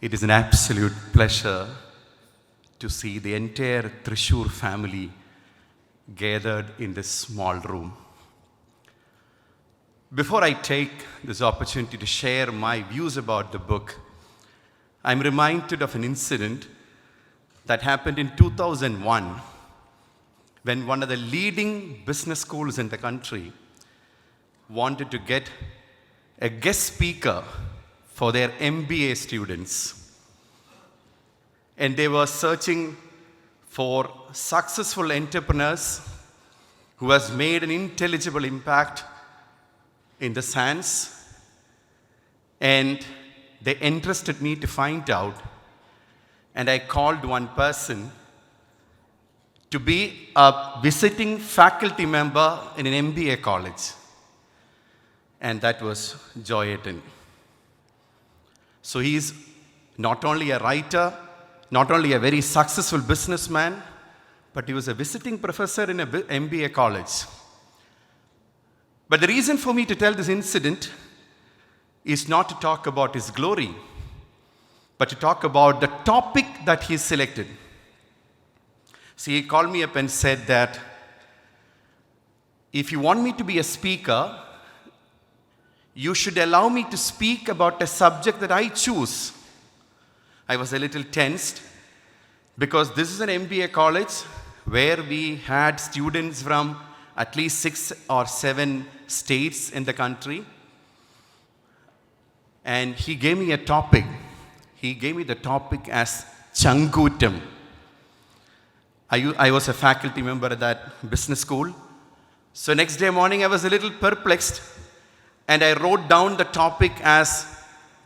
It is an absolute pleasure to see the entire Thrissur family gathered in this small room. Before I take this opportunity to share my views about the book, I'm reminded of an incident that happened in 2001 when one of the leading business schools in the country wanted to get a guest speaker for their MBA students. And they were searching for successful entrepreneurs who has made an intelligible impact in the science. And they entrusted me to find out. And I called one person to be a visiting faculty member in an MBA college. And that was Joyalukkas. So he's not only a writer, not only a very successful businessman, but he was a visiting professor in an MBA college. But the reason for me to tell this incident is not to talk about his glory, but to talk about the topic that he selected. See, he called me up and said that if you want me to be a speaker, you should allow me to speak about a subject that I choose. I was a little tensed because this is an MBA college where we had students from at least 6 or 7 states in the country. And he gave me a topic. He gave me the topic as Changutam. I was a faculty member at that business school. So next day morning I was a little perplexed. And I wrote down the topic as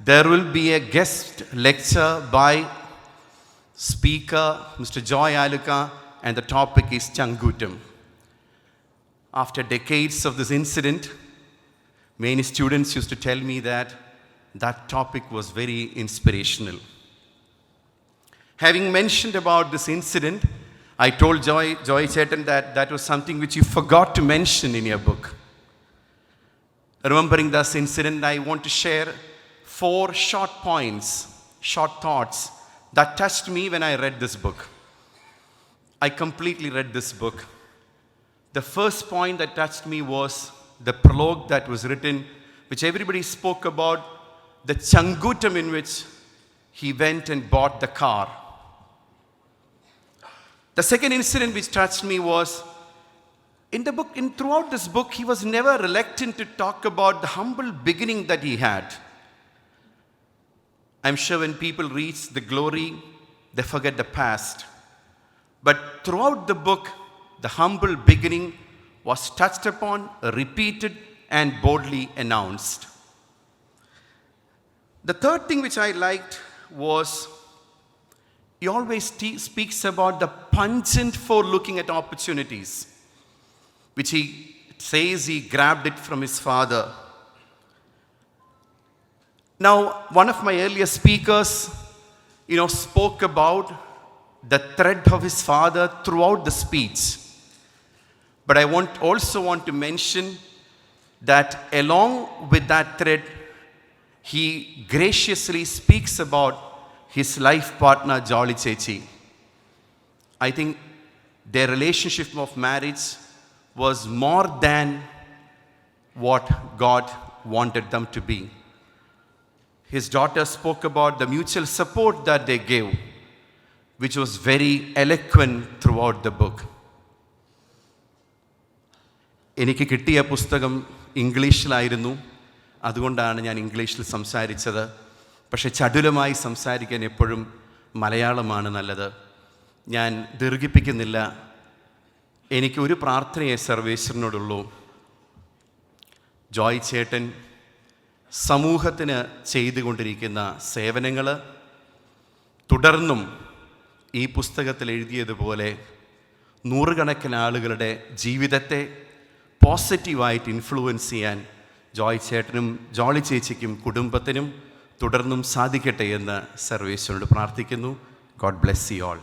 there will be a guest lecture by speaker Mr. Joyalukkas, and the topic is Changutam. After decades of this incident, many students used to tell me that that topic was very inspirational. Having mentioned about this incident, I told Joy Chetan that was something which you forgot to mention in your book. Remembering this incident, I want to share 4 short points, short thoughts that touched me when I read this book. I completely read this book. The first point that touched me was the prologue that was written, which everybody spoke about, the Changutam in which he went and bought the car. The second incident which touched me was throughout this book, he was never reluctant to talk about the humble beginning that he had. I'm sure when people reach the glory, they forget the past. But throughout the book, the humble beginning was touched upon, repeated, and boldly announced. The third thing which I liked was he always speaks about the pungent for looking at opportunities, which he says he grabbed it from his father. Now, one of my earlier speakers, spoke about the thread of his father throughout the speech. But I also want to mention that along with that thread, he graciously speaks about his life partner, Jolly Chechi. I think their relationship of marriage was more than what God wanted them to be. His daughter spoke about the mutual support that they gave, which was very eloquent throughout the book. എനിക്ക് കിട്ടിയ പുസ്തകം ഇംഗ്ലീഷിലായിരുന്നു. അതുകൊണ്ടാണ് ഞാൻ ഇംഗ്ലീഷിൽ സംസാരിച്ചത്. പക്ഷേ ചടുലമായി സംസാരിക്കാൻ എപ്പോഴും മലയാളമാണ് നല്ലത്. ഞാൻ ദീർഘിപ്പിക്കുന്നില്ല. എനിക്ക് ഒരു പ്രാർത്ഥനയെ സർവേശ്വരനോടുള്ളൂ. ജോയ് ചേട്ടൻ സമൂഹത്തിന് ചെയ്തുകൊണ്ടിരിക്കുന്ന സേവനങ്ങൾ തുടർന്നും ഈ പുസ്തകത്തിൽ എഴുതിയതുപോലെ നൂറുകണക്കിന് ആളുകളുടെ ജീവിതത്തെ പോസിറ്റീവായിട്ട് ഇൻഫ്ലുവൻസ് ചെയ്യാൻ ജോയ് ചേട്ടനും ജോളി ചേച്ചിക്കും കുടുംബത്തിനും തുടർന്നും സാധിക്കട്ടെ എന്ന് സർവേശ്വരനോട് പ്രാർത്ഥിക്കുന്നു. God bless you all.